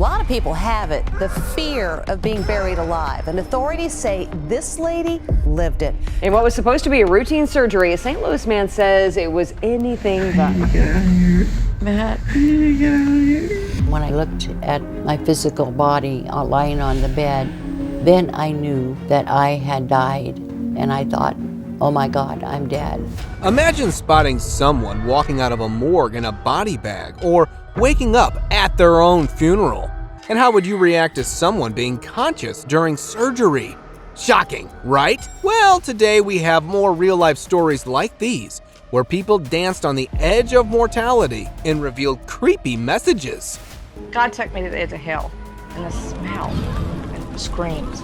lot of people have it, the fear of being buried alive. And authorities say this lady lived it. In what was supposed to be a routine surgery, a St. Louis man says it was anything but. Get out of here. Matt. Get out of here. When I looked at my physical body lying on the bed, then I knew that I had died. And I thought, oh my God, I'm dead. Imagine spotting someone walking out of a morgue in a body bag or waking up at their own funeral. And how would you react to someone being conscious during surgery? Shocking, right? Well, today we have more real-life stories like these, where people danced on the edge of mortality and revealed creepy messages. God took me to the edge of hell, and the smell and the screams.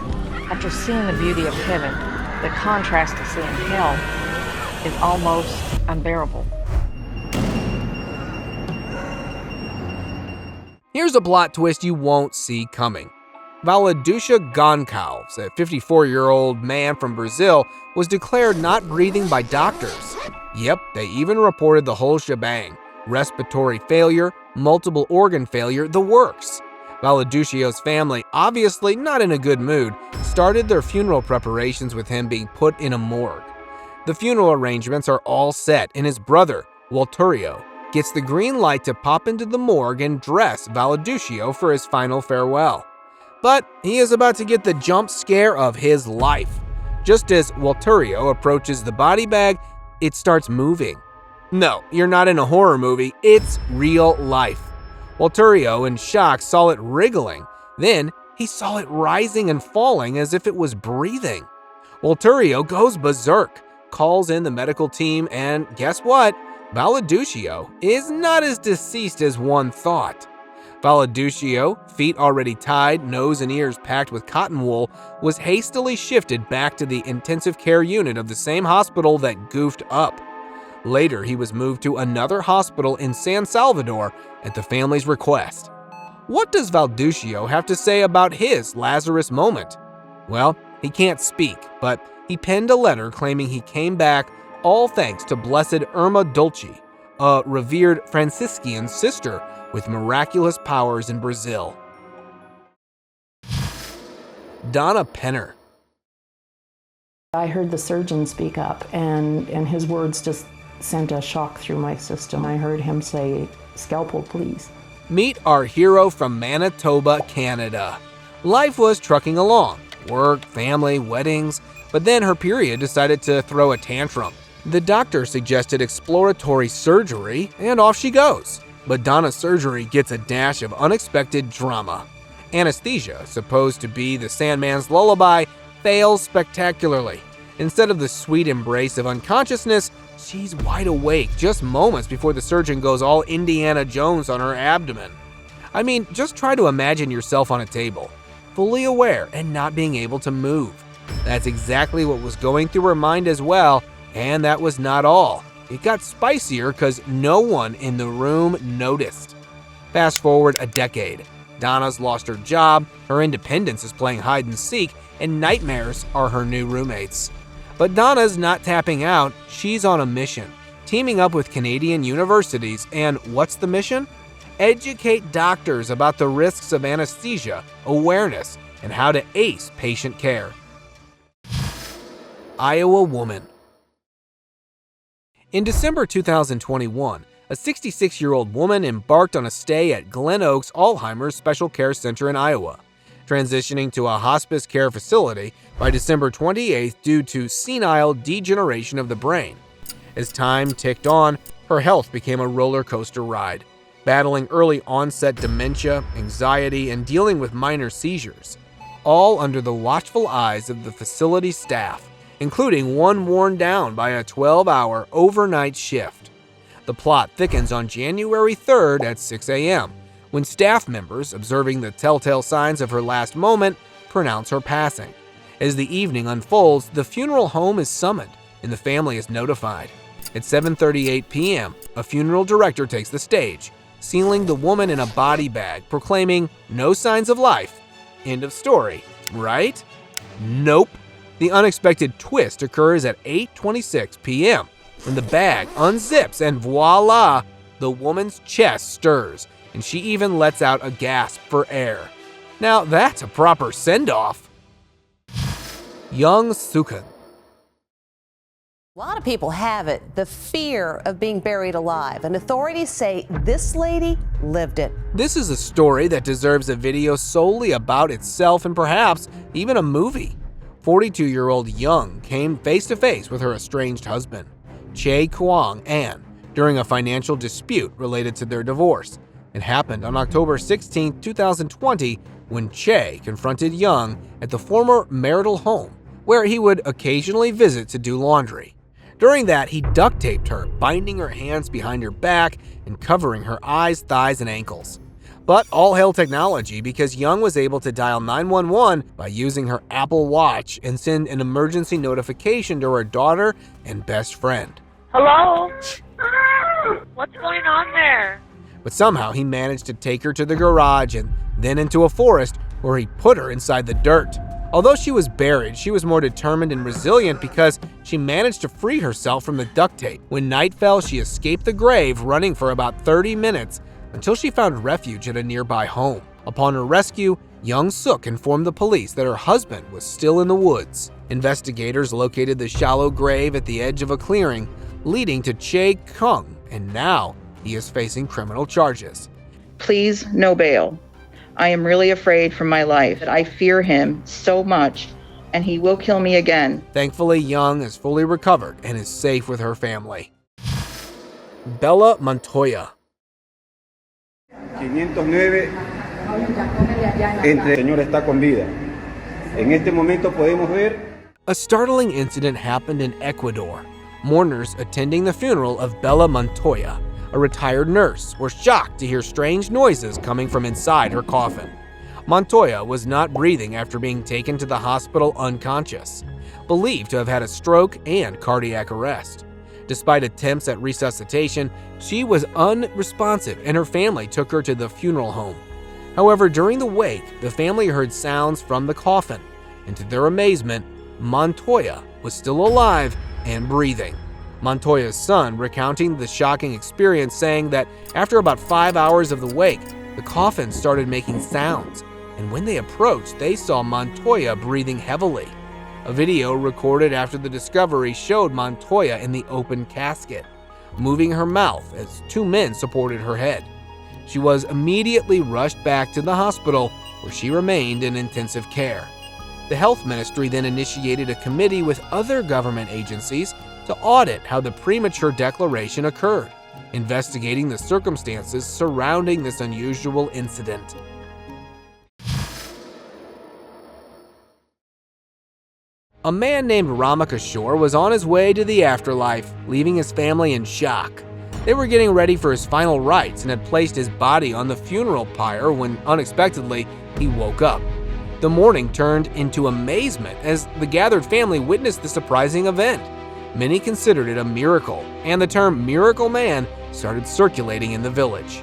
After seeing the beauty of heaven, the contrast to seeing hell is almost unbearable. Here's a plot twist you won't see coming. Valaducia Goncalves, a 54-year-old man from Brazil, was declared not breathing by doctors. Yep, they even reported the whole shebang. Respiratory failure, multiple organ failure, the works. Valaducio's family, obviously not in a good mood, started their funeral preparations with him being put in a morgue. The funeral arrangements are all set, and his brother, Walterio, gets the green light to pop into the morgue and dress Valaducio for his final farewell. But he is about to get the jump scare of his life. Just as Walterio approaches the body bag, it starts moving. No, you're not in a horror movie, it's real life. Walterio, in shock, saw it wriggling. Then he saw it rising and falling as if it was breathing. Walterio goes berserk, calls in the medical team, and guess what? Valaducio is not as deceased as one thought. Valaducio, feet already tied, nose and ears packed with cotton wool, was hastily shifted back to the intensive care unit of the same hospital that goofed up. Later, he was moved to another hospital in San Salvador at the family's request. What does Valaducio have to say about his Lazarus Moment? Well, he can't speak, but he penned a letter claiming he came back all thanks to Blessed Irma Dulce, a revered Franciscan sister with miraculous powers in Brazil. Donna Penner. I heard the surgeon speak up, and his words just sent a shock through my system. I heard him say, "Scalpel, please." Meet our hero from Manitoba, Canada. Life was trucking along. Work, family, weddings, but then her period decided to throw a tantrum. The doctor suggested exploratory surgery, and off she goes. But Donna's surgery gets a dash of unexpected drama. Anesthesia, supposed to be the Sandman's lullaby, fails spectacularly. Instead of the sweet embrace of unconsciousness, she's wide awake just moments before the surgeon goes all Indiana Jones on her abdomen. I mean, just try to imagine yourself on a table, fully aware and not being able to move. That's exactly what was going through her mind as well, and that was not all. It got spicier because no one in the room noticed. Fast forward a decade. Donna's lost her job, her independence is playing hide and seek, and nightmares are her new roommates. But Donna's not tapping out, she's on a mission, teaming up with Canadian universities, and what's the mission? Educate doctors about the risks of anesthesia, awareness, and how to ace patient care. Iowa woman. In December 2021, a 66-year-old woman embarked on a stay at Glen Oaks Alzheimer's Special Care Center in Iowa, transitioning to a hospice care facility by December 28th due to senile degeneration of the brain. As time ticked on, her health became a roller coaster ride, battling early onset dementia, anxiety, and dealing with minor seizures, all under the watchful eyes of the facility staff, including one worn down by a 12-hour overnight shift. The plot thickens on January 3rd at 6 a.m., when staff members, observing the telltale signs of her last moment, pronounce her passing. As the evening unfolds, the funeral home is summoned, and the family is notified. At 7:38 p.m., a funeral director takes the stage, sealing the woman in a body bag, proclaiming, "No signs of life." End of story, right? Nope. The unexpected twist occurs at 8:26 p.m. when the bag unzips and voila, the woman's chest stirs and she even lets out a gasp for air. Now that's a proper send-off. Young Sukun. A lot of people have it, the fear of being buried alive, and authorities say this lady lived it. This is a story that deserves a video solely about itself and perhaps even a movie. 42-year-old Young came face to face with her estranged husband, Che Kwong An, during a financial dispute related to their divorce. It happened on October 16, 2020, when Che confronted Young at the former marital home, where he would occasionally visit to do laundry. During that, he duct taped her, binding her hands behind her back and covering her eyes, thighs, and ankles. But all hail technology, because Young was able to dial 911 by using her Apple Watch and send an emergency notification to her daughter and best friend. Hello? What's going on there? But somehow he managed to take her to the garage and then into a forest where he put her inside the dirt. Although she was buried, she was more determined and resilient because she managed to free herself from the duct tape. When night fell, she escaped the grave, running for about 30 minutes until she found refuge at a nearby home. Upon her rescue, Young Suk informed the police that her husband was still in the woods. Investigators located the shallow grave at the edge of a clearing, leading to Che Kung, and now he is facing criminal charges. Please, no bail. I am really afraid for my life. I fear him so much, and he will kill me again. Thankfully, Young is fully recovered and is safe with her family. Bella Montoya. 509, el señor está con vida. En este momento podemos ver. A startling incident happened in Ecuador. Mourners attending the funeral of Bella Montoya, a retired nurse, were shocked to hear strange noises coming from inside her coffin. Montoya was not breathing after being taken to the hospital unconscious, believed to have had a stroke and cardiac arrest. Despite attempts at resuscitation, she was unresponsive and her family took her to the funeral home. However, during the wake, the family heard sounds from the coffin, and to their amazement, Montoya was still alive and breathing. Montoya's son recounting the shocking experience, saying that after about 5 hours of the wake, the coffin started making sounds, and when they approached, they saw Montoya breathing heavily. A video recorded after the discovery showed Montoya in the open casket, moving her mouth as two men supported her head. She was immediately rushed back to the hospital, where she remained in intensive care. The health ministry then initiated a committee with other government agencies to audit how the premature declaration occurred, investigating the circumstances surrounding this unusual incident. A man named Ramakishore was on his way to the afterlife, leaving his family in shock. They were getting ready for his final rites and had placed his body on the funeral pyre when, unexpectedly, he woke up. The mourning turned into amazement as the gathered family witnessed the surprising event. Many considered it a miracle, and the term "miracle man" started circulating in the village.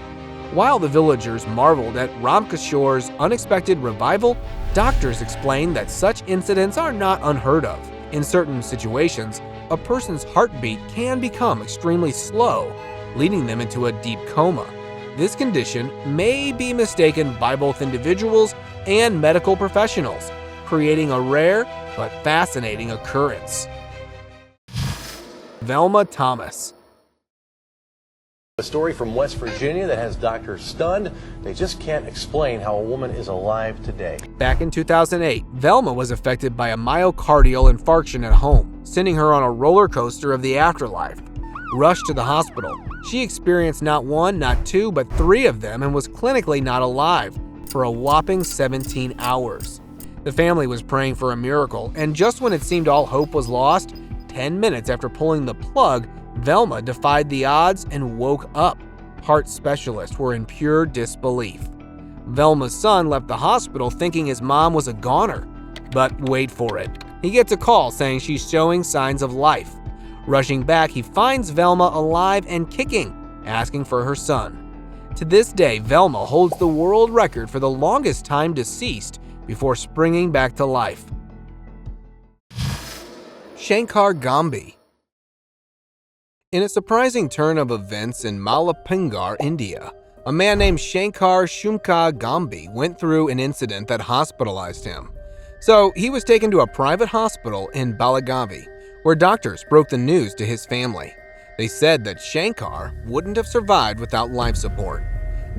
While the villagers marveled at Ramkishore's unexpected revival, doctors explained that such incidents are not unheard of. In certain situations, a person's heartbeat can become extremely slow, leading them into a deep coma. This condition may be mistaken by both individuals and medical professionals, creating a rare but fascinating occurrence. Velma Thomas. A story from West Virginia that has doctors stunned. They just can't explain how a woman is alive today. Back in 2008, Velma was affected by a myocardial infarction at home, sending her on a roller coaster of the afterlife. Rushed to the hospital, she experienced not one, not two, but 3 of them and was clinically not alive for a whopping 17 hours. The family was praying for a miracle, and just when it seemed all hope was lost, 10 minutes after pulling the plug, Velma defied the odds and woke up. Heart specialists were in pure disbelief. Velma's son left the hospital thinking his mom was a goner. But wait for it. He gets a call saying she's showing signs of life. Rushing back, he finds Velma alive and kicking, asking for her son. To this day, Velma holds the world record for the longest time deceased before springing back to life. Shankar Gambi. In a surprising turn of events in Malappingar, India, A man named Shankar Gambi went through an incident that hospitalized him. So he was taken to a private hospital in Belagavi, where doctors broke the news to his family. They said that Shankar wouldn't have survived without life support.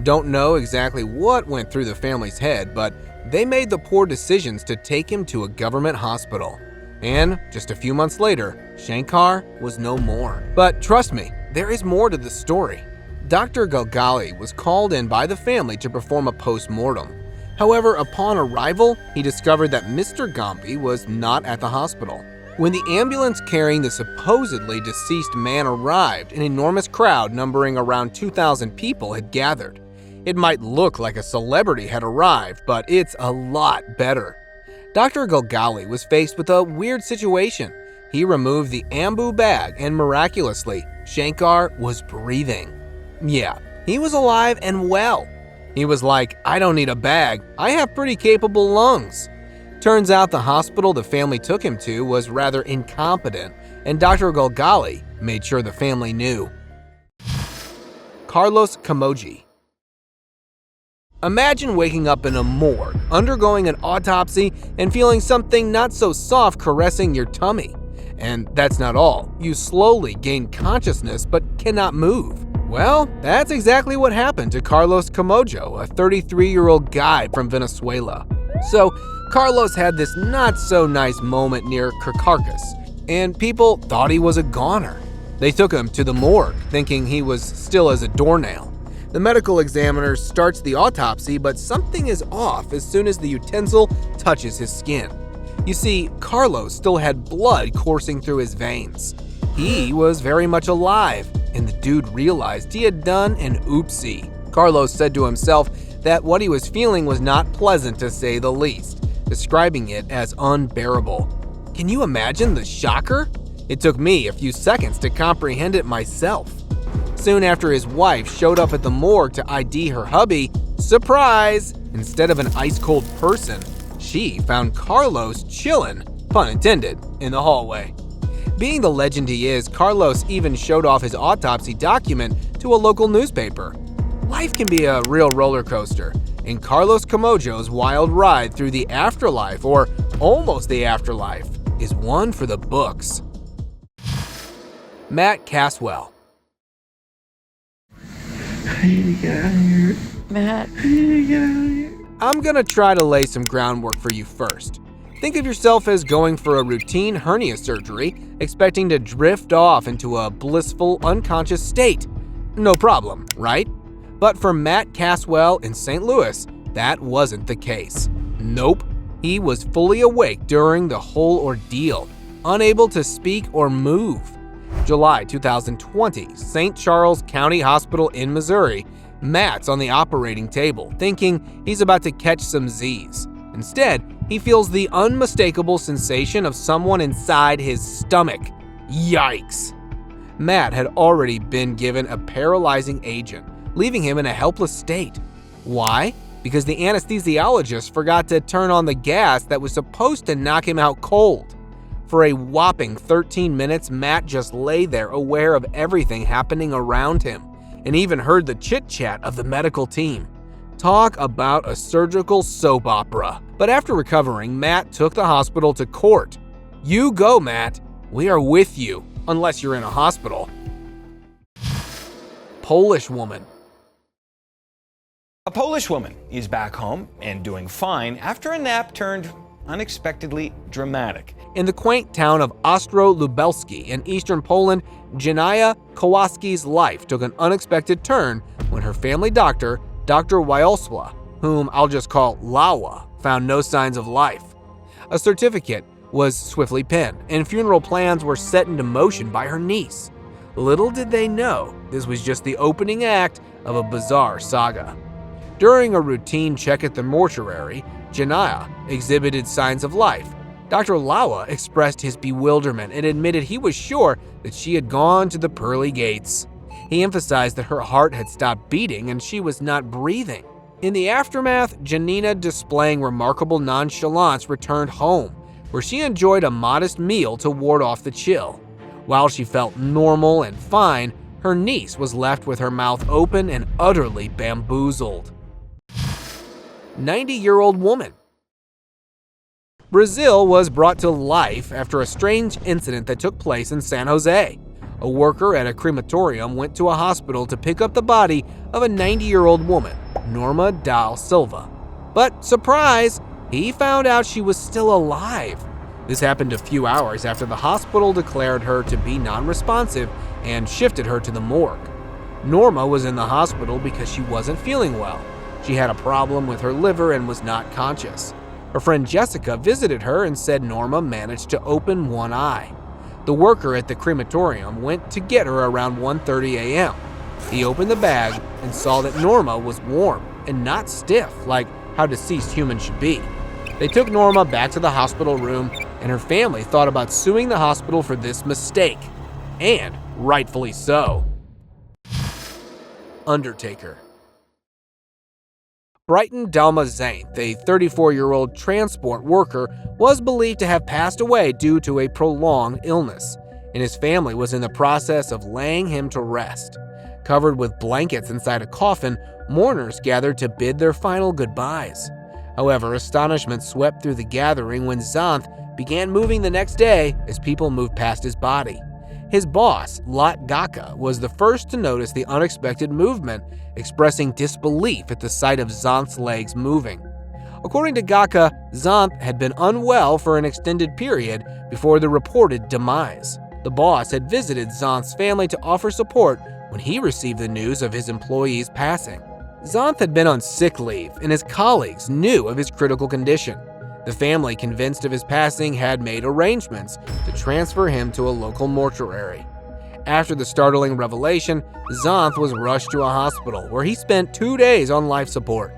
Don't know exactly what went through the family's head, but they made the poor decisions to take him to a government hospital. And just a few months later, Shankar was no more. But trust me, there is more to the story. Dr. Galgali was called in by the family to perform a post-mortem. However, upon arrival, he discovered that Mr. Gambi was not at the hospital. When the ambulance carrying the supposedly deceased man arrived, an enormous crowd numbering around 2,000 people had gathered. It might look like a celebrity had arrived, but it's a lot better. Dr. Galgali was faced with a weird situation. He removed the ambu bag and miraculously, Shankar was breathing. Yeah, he was alive and well. He was like, I don't need a bag, I have pretty capable lungs. Turns out the hospital the family took him to was rather incompetent, and Dr. Galgali made sure the family knew. Carlos Camoji. Imagine waking up in a morgue, undergoing an autopsy, and feeling something not so soft caressing your tummy. And that's not all. You slowly gain consciousness but cannot move. Well, that's exactly what happened to Carlos Camojo, a 33-year-old guy from Venezuela. So, Carlos had this not-so-nice moment near Caracas, and people thought he was a goner. They took him to the morgue, thinking he was still as a doornail. The medical examiner starts the autopsy, but something is off as soon as the utensil touches his skin. You see, Carlos still had blood coursing through his veins. He was very much alive, and the dude realized he had done an oopsie. Carlos said to himself that what he was feeling was not pleasant to say the least, describing it as unbearable. Can you imagine the shocker? It took me a few seconds to comprehend it myself. Soon after his wife showed up at the morgue to ID her hubby, surprise! Instead of an ice-cold person, she found Carlos chillin', pun intended, in the hallway. Being the legend he is, Carlos even showed off his autopsy document to a local newspaper. Life can be a real roller coaster, and Carlos Camojo's wild ride through the afterlife, or almost the afterlife, is one for the books. Matt Caswell. I need to get out of here. Matt. I need to get out of here. I'm gonna try to lay some groundwork for you first. Think of yourself as going for a routine hernia surgery, expecting to drift off into a blissful, unconscious state. No problem, right? But for Matt Caswell in St. Louis, that wasn't the case. Nope, he was fully awake during the whole ordeal, unable to speak or move. July 2020, St. Charles County Hospital in Missouri. Matt's on the operating table, thinking he's about to catch some Z's. Instead, he feels the unmistakable sensation of someone inside his stomach. Yikes! Matt had already been given a paralyzing agent, leaving him in a helpless state. Why? Because the anesthesiologist forgot to turn on the gas that was supposed to knock him out cold. For a whopping 13 minutes, Matt just lay there aware of everything happening around him, and even heard the chit-chat of the medical team. Talk about a surgical soap opera. But after recovering, Matt took the hospital to court. You go, Matt. We are with you, unless you're in a hospital. Polish woman. A Polish woman is back home and doing fine after a nap turned unexpectedly dramatic. In the quaint town of Ostro-Lubelski in eastern Poland, Janaya Kowalski's life took an unexpected turn when her family doctor, Dr. Wiosła, whom I'll just call Lawa, found no signs of life. A certificate was swiftly penned, and funeral plans were set into motion by her niece. Little did they know, this was just the opening act of a bizarre saga. During a routine check at the mortuary, Janaya exhibited signs of life. Dr. Lawa expressed his bewilderment and admitted he was sure that she had gone to the pearly gates. He emphasized that her heart had stopped beating and she was not breathing. In the aftermath, Janina, displaying remarkable nonchalance, returned home, where she enjoyed a modest meal to ward off the chill. While she felt normal and fine, her niece was left with her mouth open and utterly bamboozled. 90-year-old woman. Brazil was brought to life after a strange incident that took place in San Jose. A worker at a crematorium went to a hospital to pick up the body of a 90-year-old woman, Norma da Silva. But surprise, he found out she was still alive. This happened a few hours after the hospital declared her to be non-responsive and shifted her to the morgue. Norma was in the hospital because she wasn't feeling well. She had a problem with her liver and was not conscious. Her friend Jessica visited her and said Norma managed to open one eye. The worker at the crematorium went to get her around 1:30 a.m. He opened the bag and saw that Norma was warm and not stiff like how deceased humans should be. They took Norma back to the hospital room, and her family thought about suing the hospital for this mistake. And rightfully so. Undertaker. Brighton Dalmazaint, a 34-year-old transport worker, was believed to have passed away due to a prolonged illness, and his family was in the process of laying him to rest. Covered with blankets inside a coffin, mourners gathered to bid their final goodbyes. However, astonishment swept through the gathering when Zanth began moving the next day as people moved past his body. His boss, Lot Gaka, was the first to notice the unexpected movement, expressing disbelief at the sight of Zanth's legs moving. According to Gaka, Zanth had been unwell for an extended period before the reported demise. The boss had visited Zanth's family to offer support when he received the news of his employee's passing. Zanth had been on sick leave, and his colleagues knew of his critical condition. The family, convinced of his passing, had made arrangements to transfer him to a local mortuary. After the startling revelation, Zanth was rushed to a hospital where he spent 2 days on life support.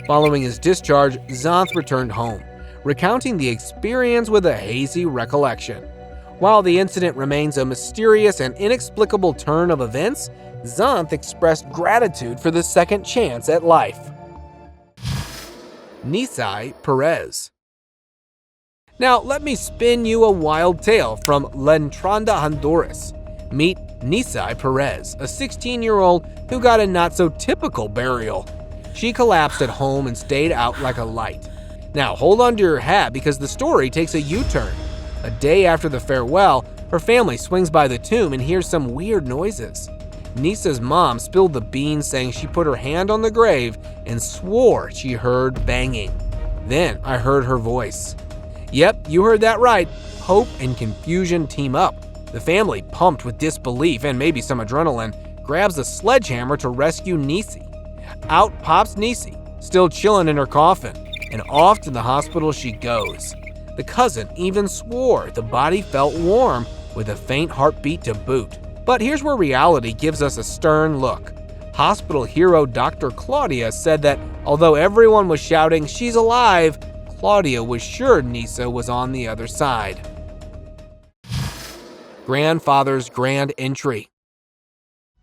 Following his discharge, Zanth returned home, recounting the experience with a hazy recollection. While the incident remains a mysterious and inexplicable turn of events, Zanth expressed gratitude for the second chance at life. Nissi Perez. Now, let me spin you a wild tale from La Entrada, Honduras. Meet Nissi Perez, a 16-year-old who got a not-so-typical burial. She collapsed at home and stayed out like a light. Now, hold on to your hat because the story takes a U-turn. A day after the farewell, her family swings by the tomb and hears some weird noises. Nisa's mom spilled the beans, saying she put her hand on the grave and swore she heard banging. Then I heard her voice. Yep, you heard that right. Hope and confusion team up. The family, pumped with disbelief and maybe some adrenaline, grabs a sledgehammer to rescue Nissi. Out pops Nissi, still chilling in her coffin, and off to the hospital she goes. The cousin even swore the body felt warm with a faint heartbeat to boot. But here's where reality gives us a stern look. Hospital hero Dr. Claudia said that although everyone was shouting, "She's alive," Claudia was sure Nisa was on the other side. Grandfather's grand entry.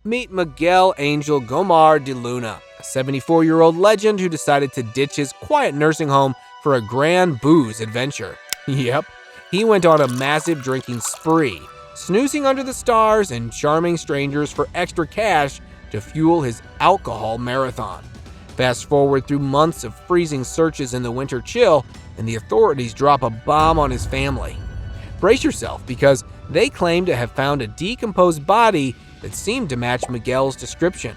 Meet Miguel Angel Gomar de Luna, a 74-year-old legend who decided to ditch his quiet nursing home for a grand booze adventure. Yep, he went on a massive drinking spree, snoozing under the stars and charming strangers for extra cash to fuel his alcohol marathon. Fast forward through months of freezing searches in the winter chill, and the authorities drop a bomb on his family. Brace yourself, because they claim to have found a decomposed body that seemed to match Miguel's description.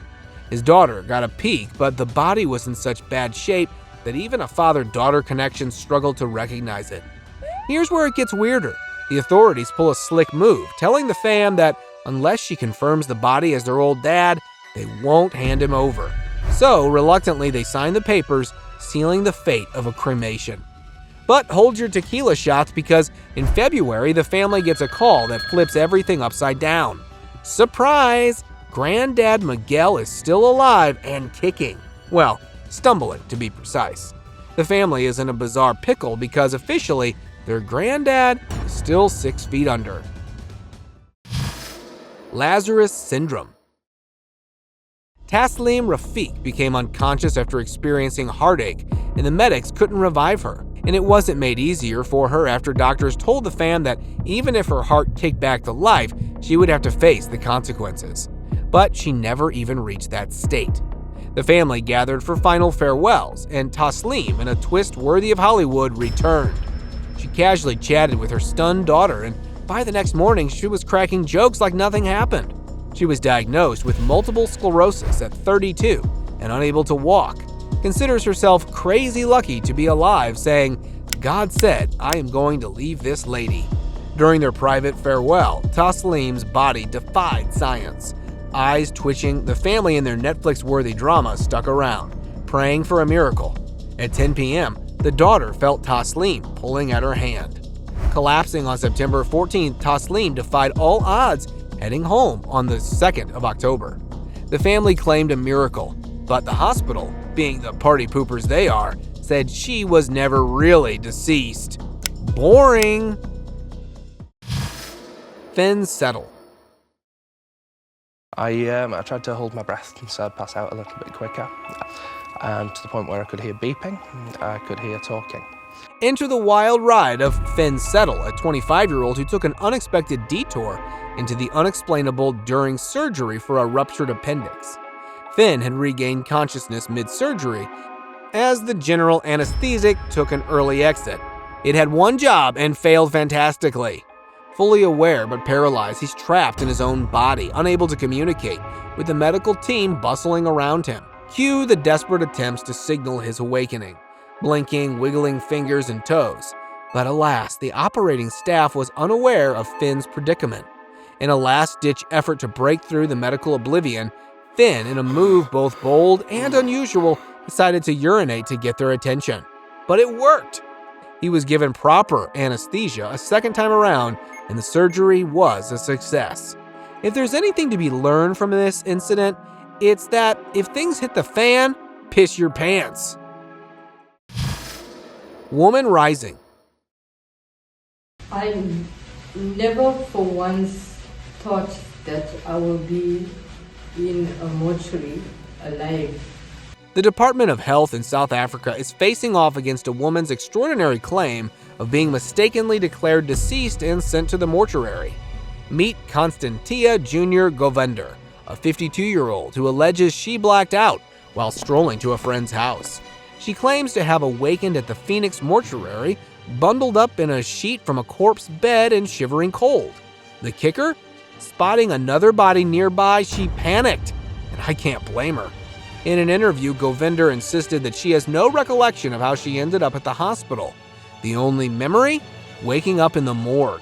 His daughter got a peek, but the body was in such bad shape that even a father-daughter connection struggled to recognize it. Here's where it gets weirder. The authorities pull a slick move, telling the fam that unless she confirms the body as their old dad, they won't hand him over. So, reluctantly, they sign the papers, sealing the fate of a cremation. But hold your tequila shots, because in February, the family gets a call that flips everything upside down. Surprise! Granddad Miguel is still alive and kicking. Well, stumbling to be precise. The family is in a bizarre pickle because officially, their granddad is still 6 feet under. Lazarus Syndrome. Taslim Rafiq became unconscious after experiencing heartache, and the medics couldn't revive her. And it wasn't made easier for her after doctors told the fam that even if her heart kicked back to life, she would have to face the consequences. but she never even reached that state. The family gathered for final farewells, and Taslim, in a twist worthy of Hollywood, returned. She casually chatted with her stunned daughter, and by the next morning, she was cracking jokes like nothing happened. She was diagnosed with multiple sclerosis at 32 and unable to walk. Considers herself crazy lucky to be alive, saying, "God said, I am going to leave this lady." During their private farewell, Taslim's body defied science. Eyes twitching, the family in their Netflix-worthy drama stuck around, praying for a miracle. At 10 p.m., the daughter felt Taslim pulling at her hand. Collapsing on September 14th, Taslim defied all odds, heading home on the 2nd of October. The family claimed a miracle, but the hospital, being the party poopers they are, said she was never really deceased. Boring. Then settle. I tried to hold my breath and so I'd pass out a little bit quicker, to the point where I could hear beeping, I could hear talking. Enter the wild ride of Finn Settle, a 25-year-old who took an unexpected detour into the unexplainable during surgery for a ruptured appendix. Finn had regained consciousness mid-surgery as the general anesthetic took an early exit. It had one job and failed fantastically. Fully aware but paralyzed, he's trapped in his own body, unable to communicate, with the medical team bustling around him. Cue the desperate attempts to signal his awakening, blinking, wiggling fingers and toes. But alas, the operating staff was unaware of Finn's predicament. In a last-ditch effort to break through the medical oblivion, Finn, in a move both bold and unusual, decided to urinate to get their attention. But it worked! He was given proper anesthesia a second time around, and the surgery was a success. If there's anything to be learned from this incident, it's that if things hit the fan, piss your pants. Woman rising. I never for once thought that I will be in a mortuary alive. The Department of Health in South Africa is facing off against a woman's extraordinary claim of being mistakenly declared deceased and sent to the mortuary. Meet Constantia Jr. Govender, a 52-year-old who alleges she blacked out while strolling to a friend's house. She claims to have awakened at the Phoenix mortuary, bundled up in a sheet from a corpse bed and shivering cold. The kicker? Spotting another body nearby, she panicked, and I can't blame her. In an interview, Govender insisted that she has no recollection of how she ended up at the hospital. The only memory? Waking up in the morgue.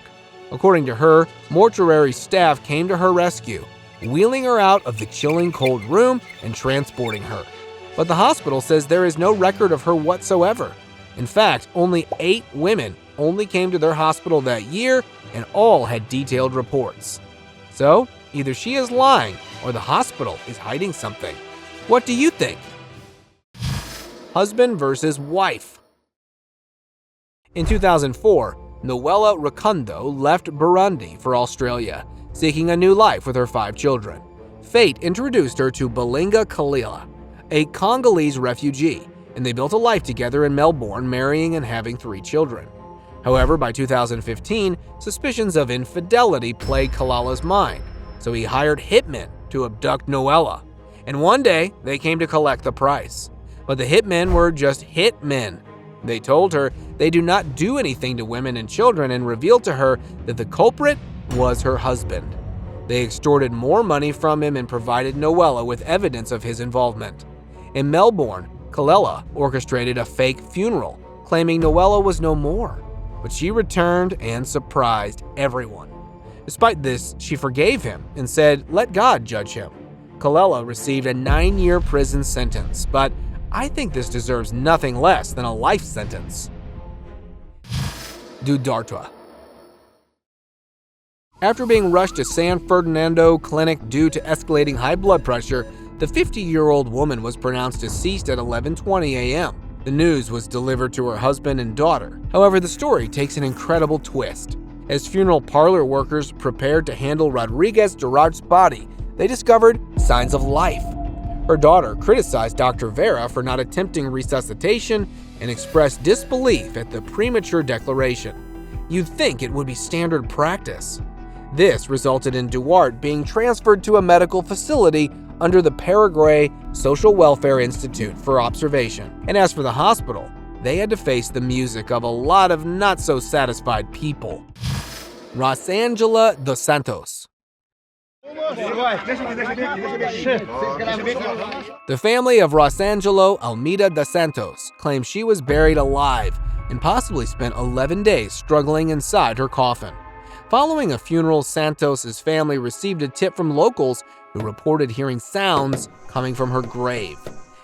According to her, mortuary staff came to her rescue, wheeling her out of the chilling cold room and transporting her. But the hospital says there is no record of her whatsoever. In fact, only 8 women only came to their hospital that year, and all had detailed reports. So, either she is lying or the hospital is hiding something. What do you think? Husband versus wife. In 2004, Noella Rukundo left Burundi for Australia, seeking a new life with her 5 children. Fate introduced her to Belinga Kalila, a Congolese refugee, and they built a life together in Melbourne, marrying and having 3 children. However, by 2015, suspicions of infidelity plagued Kalala's mind, so he hired hitmen to abduct Noella. And one day, they came to collect the price. But the hitmen were just hitmen. They told her they do not do anything to women and children and revealed to her that the culprit was her husband. They extorted more money from him and provided Noella with evidence of his involvement. In Melbourne, Kalila orchestrated a fake funeral, claiming Noella was no more. But she returned and surprised everyone. Despite this, she forgave him and said, "Let God judge him." Kalila received a 9-year prison sentence, but I think this deserves nothing less than a life sentence. Duterte. After being rushed to San Fernando Clinic due to escalating high blood pressure, the 50-year-old woman was pronounced deceased at 11:20 a.m. The news was delivered to her husband and daughter. However, the story takes an incredible twist. As funeral parlor workers prepared to handle Rodriguez Gerard's body, they discovered signs of life. Her daughter criticized Dr. Vera for not attempting resuscitation and expressed disbelief at the premature declaration. You'd think it would be standard practice. This resulted in Duarte being transferred to a medical facility under the Paraguay Social Welfare Institute for observation. And as for the hospital, they had to face the music of a lot of not-so-satisfied people. Ros Angela Santos. The family of Ros Angelo Almeida dos Santos claims she was buried alive and possibly spent 11 days struggling inside her coffin. Following a funeral, Santos' family received a tip from locals who reported hearing sounds coming from her grave.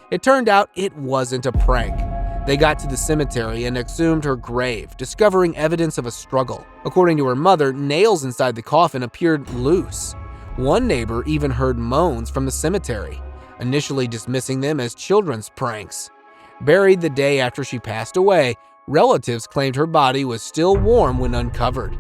It turned out it wasn't a prank. They got to the cemetery and exhumed her grave, discovering evidence of a struggle. According to her mother, nails inside the coffin appeared loose. One neighbor even heard moans from the cemetery, initially dismissing them as children's pranks. Buried the day after she passed away, relatives claimed her body was still warm when uncovered.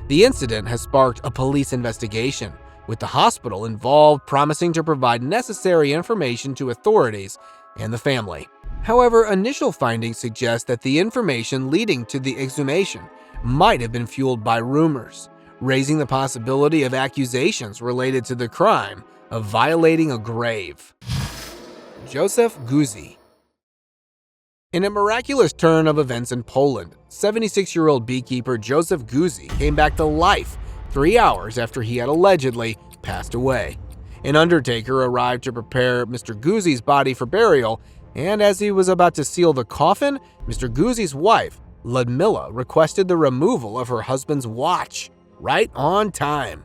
The incident has sparked a police investigation, with the hospital involved promising to provide necessary information to authorities and the family. However, initial findings suggest that the information leading to the exhumation might have been fueled by rumors, raising the possibility of accusations related to the crime of violating a grave. Joseph Guzy. In a miraculous turn of events in Poland, 76-year-old beekeeper Joseph Guzy came back to life 3 hours after he had allegedly passed away. An Undertaker arrived to prepare Mr. Guzy's body for burial, and as he was about to seal the coffin, Mr. Guzy's wife, Ludmilla, requested the removal of her husband's watch, right on time,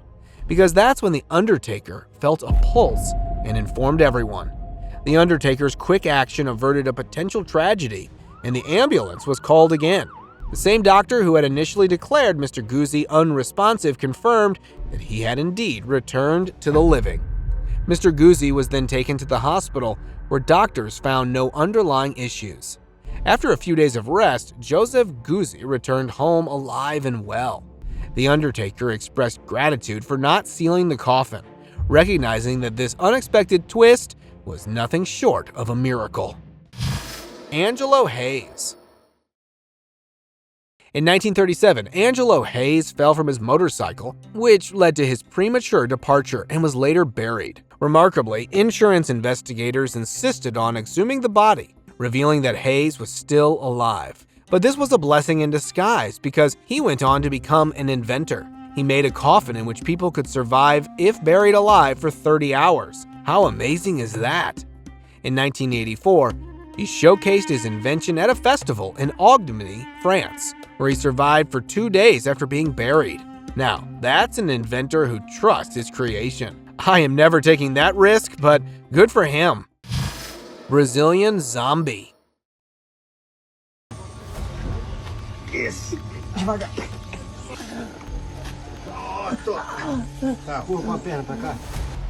because that's when the Undertaker felt a pulse and informed everyone. The Undertaker's quick action averted a potential tragedy, and the ambulance was called again. The same doctor who had initially declared Mr. Guzy unresponsive confirmed that he had indeed returned to the living. Mr. Guzy was then taken to the hospital, where doctors found no underlying issues. After a few days of rest, Joseph Guzy returned home alive and well. The Undertaker expressed gratitude for not sealing the coffin, recognizing that this unexpected twist was nothing short of a miracle. Angelo Hayes. In 1937, Angelo Hayes fell from his motorcycle, which led to his premature departure and was later buried. Remarkably, insurance investigators insisted on exhuming the body, revealing that Hayes was still alive. But this was a blessing in disguise because he went on to become an inventor. He made a coffin in which people could survive if buried alive for 30 hours. How amazing is that? In 1984, he showcased his invention at a festival in Ogdemy, France, where he survived for 2 days after being buried. Now, that's an inventor who trusts his creation. I am never taking that risk, but good for him. Brazilian zombie. Yes.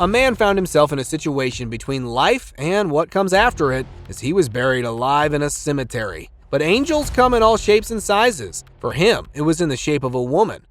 A man found himself in a situation between life and what comes after it, as he was buried alive in a cemetery. But angels come in all shapes and sizes. For him, it was in the shape of a woman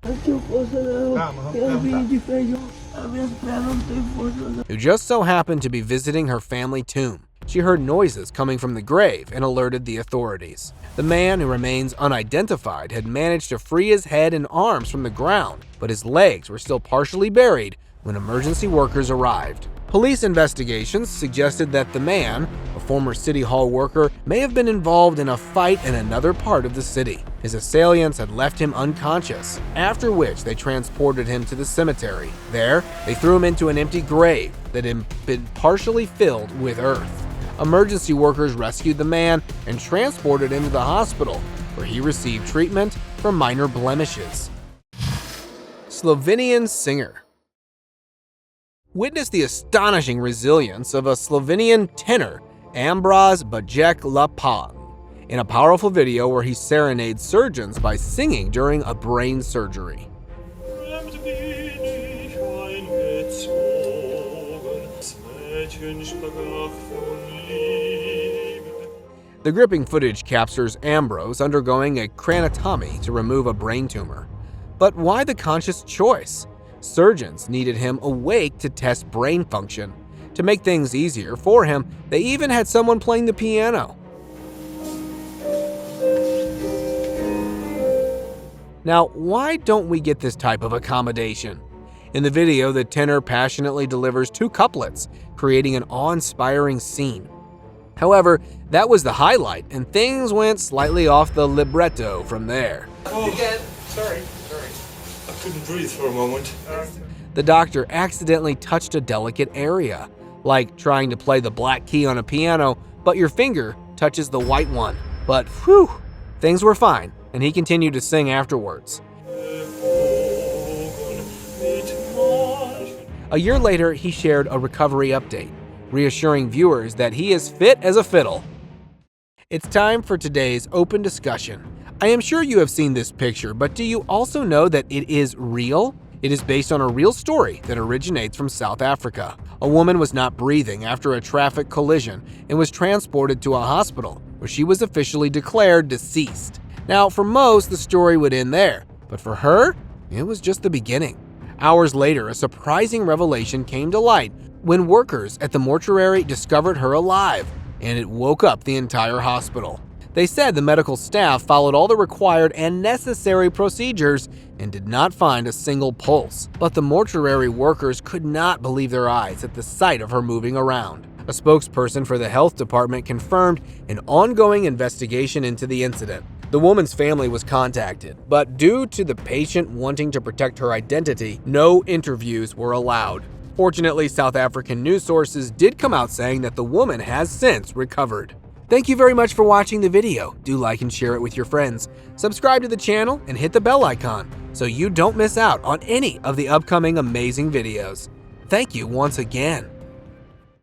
who just so happened to be visiting her family tomb. She heard noises coming from the grave and alerted the authorities. The man, who remains unidentified, had managed to free his head and arms from the ground, but his legs were still partially buried when emergency workers arrived. Police investigations suggested that the man, a former City Hall worker, may have been involved in a fight in another part of the city. His assailants had left him unconscious, after which they transported him to the cemetery. There, they threw him into an empty grave that had been partially filled with earth. Emergency workers rescued the man and transported him to the hospital, where he received treatment for minor blemishes. Slovenian singer. Witness the astonishing resilience of a Slovenian tenor, Ambrož Bajek-Lapal, in a powerful video where he serenades surgeons by singing during a brain surgery. The gripping footage captures Ambrož undergoing a craniotomy to remove a brain tumor. But why the conscious choice? Surgeons needed him awake to test brain function. To make things easier for him, they even had someone playing the piano. Now, why don't we get this type of accommodation? In the video, the tenor passionately delivers 2 couplets, creating an awe-inspiring scene. However, that was the highlight, and things went slightly off the libretto from there. Oh, sorry. I couldn't breathe for a moment. The doctor accidentally touched a delicate area, like trying to play the black key on a piano, but your finger touches the white one. But whew, things were fine, and he continued to sing afterwards. A year later, he shared a recovery update, reassuring viewers that he is fit as a fiddle. It's time for today's open discussion. I am sure you have seen this picture, but do you also know that it is real? It is based on a real story that originates from South Africa. A woman was not breathing after a traffic collision and was transported to a hospital, where she was officially declared deceased. Now, for most, the story would end there, but for her, it was just the beginning. Hours later, a surprising revelation came to light when workers at the mortuary discovered her alive, and it woke up the entire hospital. They said the medical staff followed all the required and necessary procedures and did not find a single pulse. But the mortuary workers could not believe their eyes at the sight of her moving around. A spokesperson for the health department confirmed an ongoing investigation into the incident. The woman's family was contacted, but due to the patient wanting to protect her identity, no interviews were allowed. Fortunately, South African news sources did come out saying that the woman has since recovered. Thank you very much for watching the video. Do like and share it with your friends. Subscribe to the channel and hit the bell icon so you don't miss out on any of the upcoming amazing videos. Thank you once again.